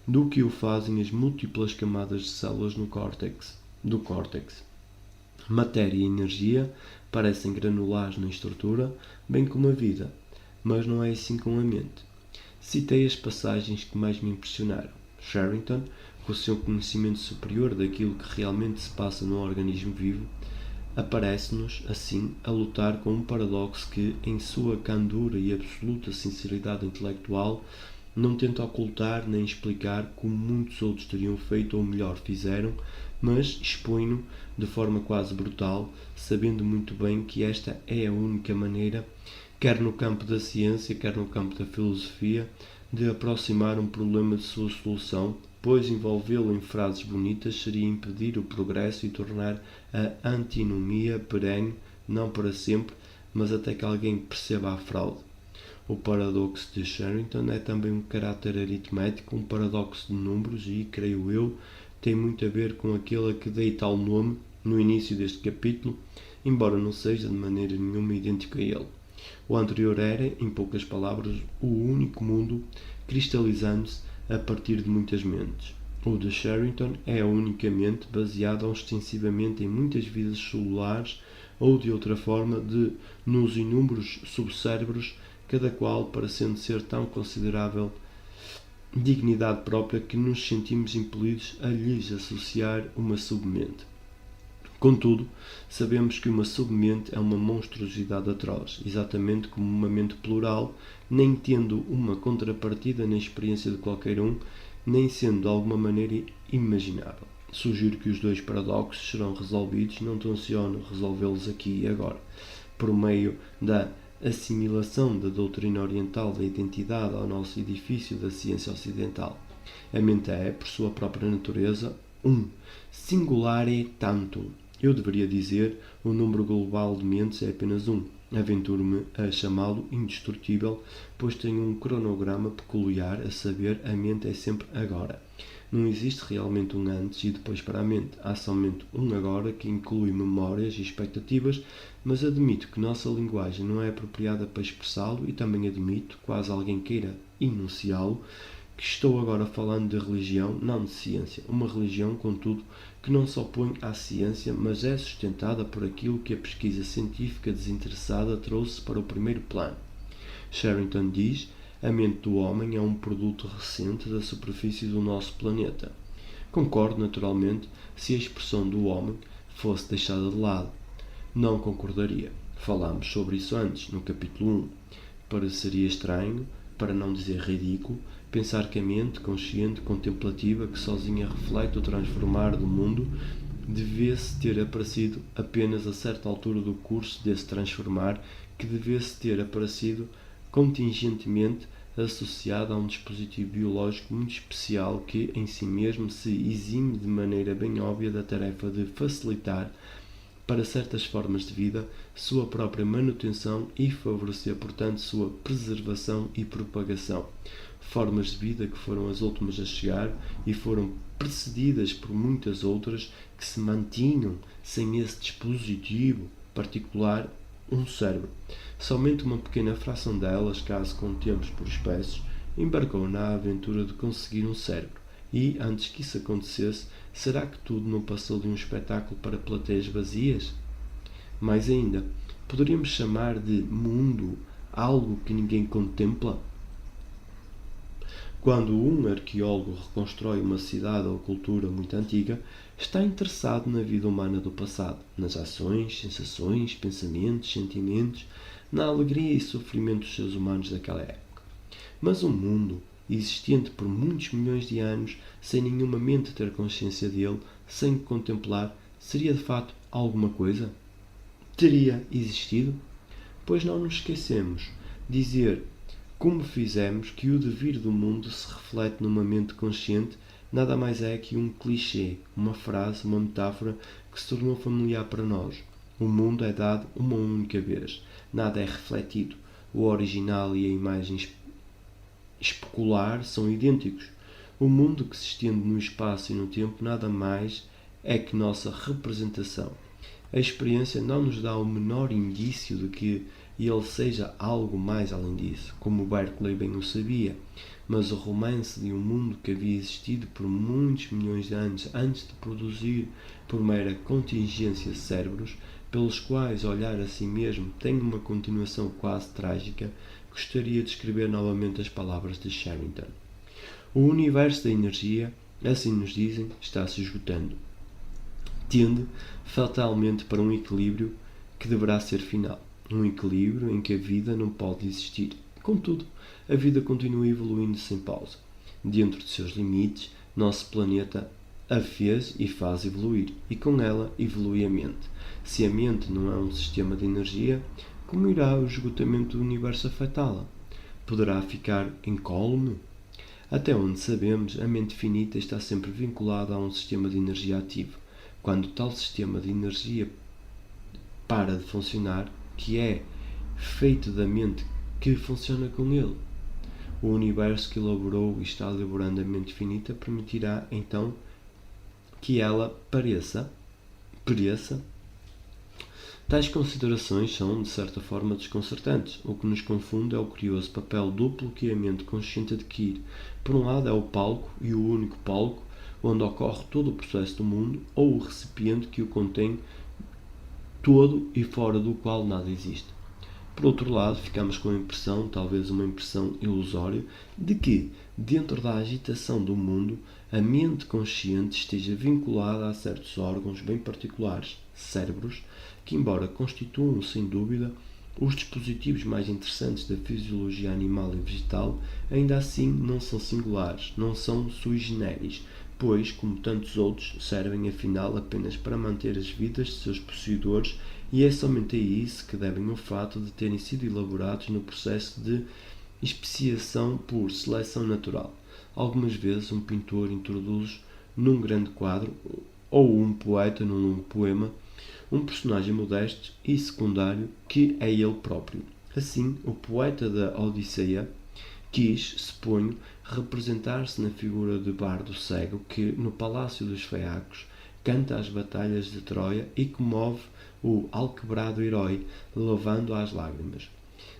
do que o fazem as múltiplas camadas de células do córtex. Matéria e energia parecem granulares na estrutura, bem como a vida, mas não é assim com a mente. Citei as passagens que mais me impressionaram. Sherrington, com o seu conhecimento superior daquilo que realmente se passa no organismo vivo, aparece-nos, assim, a lutar com um paradoxo que, em sua candura e absoluta sinceridade intelectual, não tenta ocultar nem explicar como muitos outros teriam feito ou melhor fizeram, mas expõe-no de forma quase brutal, sabendo muito bem que esta é a única maneira, quer no campo da ciência, quer no campo da filosofia, de aproximar um problema de sua solução, pois envolvê-lo em frases bonitas seria impedir o progresso e tornar a antinomia perene, não para sempre, mas até que alguém perceba a fraude. O paradoxo de Sherrington é também um caráter aritmético, um paradoxo de números e, creio eu, tem muito a ver com aquele a que dei tal nome no início deste capítulo, embora não seja de maneira nenhuma idêntico a ele. O anterior era, em poucas palavras, o único mundo cristalizando-se a partir de muitas mentes. O de Sherrington é a única mente baseada ostensivamente em muitas vidas celulares ou, de outra forma, nos inúmeros subcérebros, cada qual parecendo ser tão considerável dignidade própria que nos sentimos impelidos a lhes associar uma submente. Contudo, sabemos que uma submente é uma monstruosidade atroz, exatamente como uma mente plural, nem tendo uma contrapartida na experiência de qualquer um, nem sendo de alguma maneira imaginável. Sugiro que os dois paradoxos serão resolvidos, não tenciono resolvê-los aqui e agora, por meio da assimilação da doutrina oriental da identidade ao nosso edifício da ciência ocidental. A mente é, por sua própria natureza, singulare tantum. Eu deveria dizer, o número global de mentes é apenas Aventuro-me a chamá-lo indestrutível, pois tem um cronograma peculiar, a saber, a mente é sempre agora. Não existe realmente um antes e depois para a mente. Há somente um agora que inclui memórias e expectativas, mas admito que nossa linguagem não é apropriada para expressá-lo e também admito, quase alguém queira enunciá-lo, que estou agora falando de religião, não de ciência. Uma religião, contudo, que não se opõe à ciência, mas é sustentada por aquilo que a pesquisa científica desinteressada trouxe para o primeiro plano. Sherrington diz: a mente do homem é um produto recente da superfície do nosso planeta. Concordo, naturalmente, se a expressão do homem fosse deixada de lado. Não concordaria. Falámos sobre isso antes, no capítulo 1. Pareceria estranho, para não dizer ridículo, pensar que a mente consciente, contemplativa, que sozinha reflete o transformar do mundo, devesse ter aparecido apenas a certa altura do curso desse transformar, que devesse ter aparecido contingentemente associada a um dispositivo biológico muito especial que, em si mesmo, se exime de maneira bem óbvia da tarefa de facilitar, para certas formas de vida, sua própria manutenção e favorecer, portanto, sua preservação e propagação. Formas de vida que foram as últimas a chegar e foram precedidas por muitas outras que se mantinham sem esse dispositivo particular, um cérebro. Somente uma pequena fração delas, caso contemos por espécies, embarcou na aventura de conseguir um cérebro. E, antes que isso acontecesse, será que tudo não passou de um espetáculo para plateias vazias? Mais ainda, poderíamos chamar de mundo algo que ninguém contempla? Quando um arqueólogo reconstrói uma cidade ou cultura muito antiga, está interessado na vida humana do passado, nas ações, sensações, pensamentos, sentimentos, na alegria e sofrimento dos seres humanos daquela época. Mas um mundo existente por muitos milhões de anos, sem nenhuma mente ter consciência dele, sem o contemplar, seria de fato alguma coisa? teria existido? Pois não nos esquecemos. Dizer como fizemos que o devir do mundo se reflete numa mente consciente nada mais é que um clichê, uma frase, uma metáfora que se tornou familiar para nós. O mundo é dado uma única vez, nada é refletido. O original e a imagem especular são idênticos. O mundo que se estende no espaço e no tempo nada mais é que nossa representação. A experiência não nos dá o menor indício de que ele seja algo mais além disso, como Berkeley bem o sabia, mas o romance de um mundo que havia existido por muitos milhões de anos antes de produzir por mera contingência cérebros, pelos quais olhar a si mesmo tem uma continuação quase trágica, gostaria de escrever novamente as palavras de Sherrington. O universo da energia, assim nos dizem, está se esgotando. Tende fatalmente para um equilíbrio que deverá ser final. Um equilíbrio em que a vida não pode existir. Contudo, a vida continua evoluindo sem pausa. Dentro de seus limites, nosso planeta a fez e faz evoluir, e com ela evolui a mente. Se a mente não é um sistema de energia, como irá o esgotamento do universo afetá-la? Poderá ficar incólume? Até onde sabemos, a mente finita está sempre vinculada a um sistema de energia ativo. Quando tal sistema de energia para de funcionar, que é feito da mente que funciona com ele. O universo que elaborou e está elaborando a mente finita permitirá, então, que ela pereça. Tais considerações são, de certa forma, desconcertantes. O que nos confunde é o curioso papel duplo que a mente consciente adquire. Por um lado é o palco, e o único palco, onde ocorre todo o processo do mundo, ou o recipiente que o contém todo e fora do qual nada existe. Por outro lado, ficamos com a impressão, talvez uma impressão ilusória, de que, dentro da agitação do mundo, a mente consciente esteja vinculada a certos órgãos bem particulares, cérebros, que, embora constituam, sem dúvida, os dispositivos mais interessantes da fisiologia animal e vegetal, ainda assim não são singulares, não são sui generis, pois, como tantos outros, servem afinal apenas para manter as vidas de seus possuidores, e é somente a isso que devem o fato de terem sido elaborados no processo de especiação por seleção natural. Algumas vezes um pintor introduz num grande quadro, ou um poeta num longo poema, um personagem modesto e secundário que é ele próprio. Assim, o poeta da Odisseia quis, suponho, representar-se na figura de bardo cego que, no palácio dos Feacos, canta as batalhas de Troia e comove o alquebrado herói, levando às lágrimas.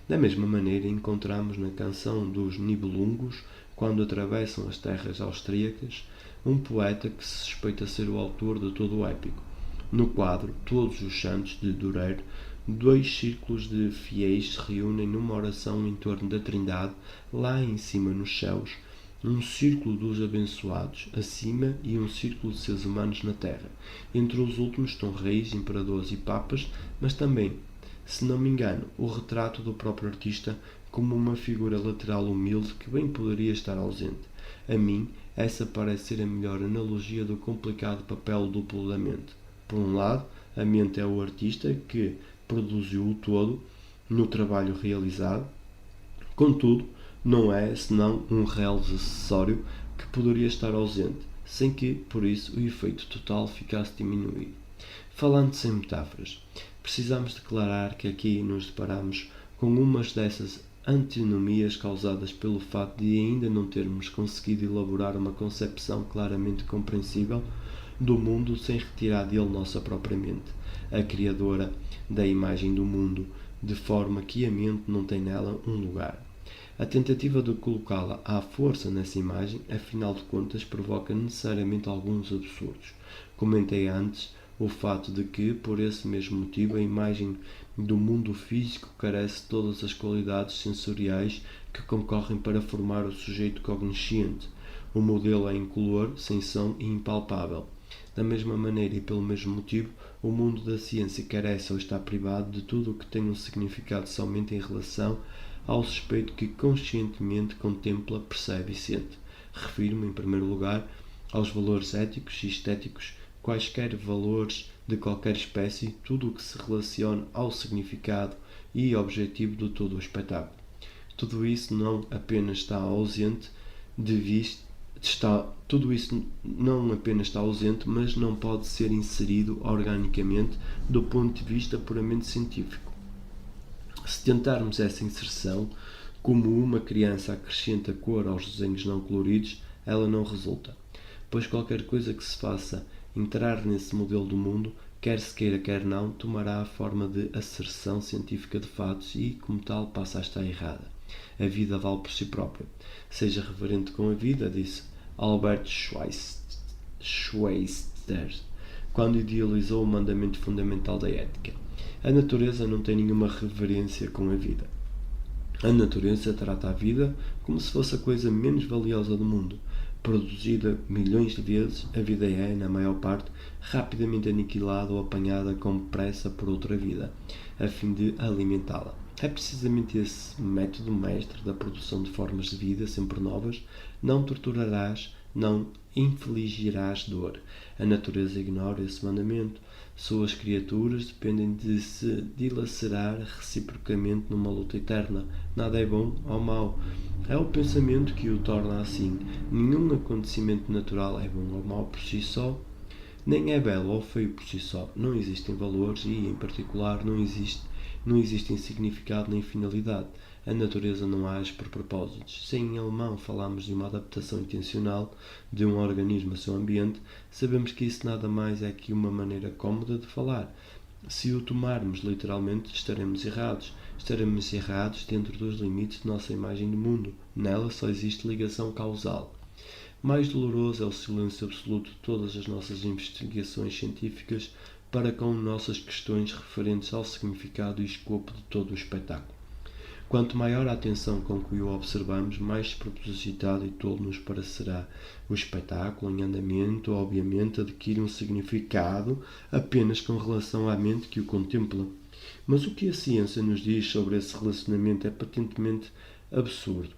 Da mesma maneira, encontramos na canção dos Nibelungos, quando atravessam as terras austríacas, um poeta que se suspeita ser o autor de todo o épico. No quadro Todos os Santos, de Durer, dois círculos de fiéis se reúnem numa oração em torno da Trindade, lá em cima nos céus, um círculo dos abençoados acima e um círculo de seres humanos na terra. Entre os últimos estão reis, imperadores e papas, mas também, se não me engano, o retrato do próprio artista como uma figura lateral humilde que bem poderia estar ausente. A mim, essa parece ser a melhor analogia do complicado papel duplo da mente. Por um lado, a mente é o artista que produziu o todo no trabalho realizado, contudo, não é senão um reles acessório que poderia estar ausente, sem que, por isso, o efeito total ficasse diminuído. Falando sem metáforas, precisamos declarar que aqui nos deparamos com umas dessas antinomias causadas pelo fato de ainda não termos conseguido elaborar uma concepção claramente compreensível do mundo sem retirar dele nossa própria mente, a criadora da imagem do mundo, de forma que a mente não tem nela um lugar. A tentativa de colocá-la à força nessa imagem, afinal de contas, provoca necessariamente alguns absurdos. Comentei antes o fato de que, por esse mesmo motivo, a imagem do mundo físico carece de todas as qualidades sensoriais que concorrem para formar o sujeito cognosciente. O modelo é incolor, sem som e impalpável. Da mesma maneira e pelo mesmo motivo, o mundo da ciência carece ou está privado de tudo o que tem um significado somente em relação ao suspeito que conscientemente contempla, percebe e sente. Refiro-me, em primeiro lugar, aos valores éticos e estéticos, quaisquer valores de qualquer espécie tudo o que se relaciona ao significado e objetivo de todo o espetáculo. Tudo isso não apenas está ausente de vista, tudo isso não apenas está ausente, mas não pode ser inserido organicamente do ponto de vista puramente científico. Se tentarmos essa inserção, como uma criança acrescenta cor aos desenhos não coloridos, ela não resulta, pois qualquer coisa que se faça entrar nesse modelo do mundo, quer se queira quer não, tomará a forma de asserção científica de fatos e, como tal, passa a estar errada. A vida vale por si própria. Seja reverente com a vida, disse Albert Schweitzer, quando idealizou o mandamento fundamental da ética. A natureza não tem nenhuma reverência com a vida. A natureza trata a vida como se fosse a coisa menos valiosa do mundo. Produzida milhões de vezes, a vida é, na maior parte, rapidamente aniquilada ou apanhada com pressa por outra vida, a fim de alimentá-la. É precisamente esse método mestre da produção de formas de vida sempre novas. Não torturarás, não infligirás dor. A natureza ignora esse mandamento. Suas criaturas dependem de se dilacerar reciprocamente numa luta eterna. Nada é bom ou mau. É o pensamento que o torna assim. Nenhum acontecimento natural é bom ou mau por si só, nem é belo ou feio por si só. Não existem valores e, em particular, não existem significado nem finalidade. A natureza não age por propósitos. Se em alemão falamos de uma adaptação intencional de um organismo ao seu ambiente, sabemos que isso nada mais é que uma maneira cómoda de falar. Se o tomarmos literalmente, estaremos errados. Estaremos errados dentro dos limites de nossa imagem do mundo. Nela só existe ligação causal. Mais doloroso é o silêncio absoluto de todas as nossas investigações científicas para com nossas questões referentes ao significado e escopo de todo o espetáculo. Quanto maior a atenção com que o observamos, mais despropositado e tolo nos parecerá. O espetáculo em andamento, obviamente, adquire um significado apenas com relação à mente que o contempla. Mas o que a ciência nos diz sobre esse relacionamento é patentemente absurdo,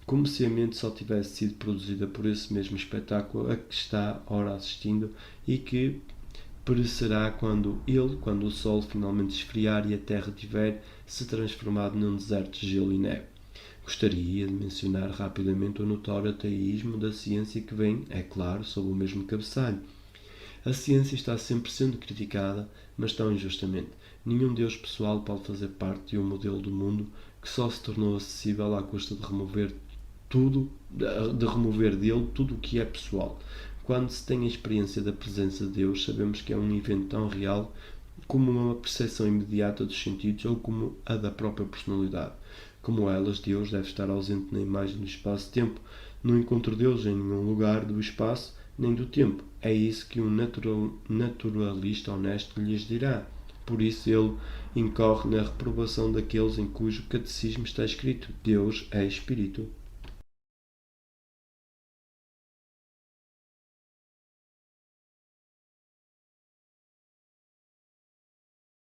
como se a mente só tivesse sido produzida por esse mesmo espetáculo a que está ora assistindo e que perecerá quando o sol finalmente esfriar e a terra tiver se transformado num deserto de gelo e neve. Gostaria de mencionar rapidamente o notório ateísmo da ciência que vem, é claro, sob o mesmo cabeçalho. A ciência está sempre sendo criticada, mas tão injustamente. Nenhum Deus pessoal pode fazer parte de um modelo do mundo que só se tornou acessível à custa de remover dele tudo o que é pessoal. Quando se tem a experiência da presença de Deus, sabemos que é um evento tão real como uma percepção imediata dos sentidos ou como a da própria personalidade. Como elas, Deus deve estar ausente na imagem do espaço-tempo. Não encontro Deus em nenhum lugar do espaço nem do tempo. É isso que um naturalista honesto lhes dirá. Por isso ele incorre na reprovação daqueles em cujo catecismo está escrito: Deus é Espírito.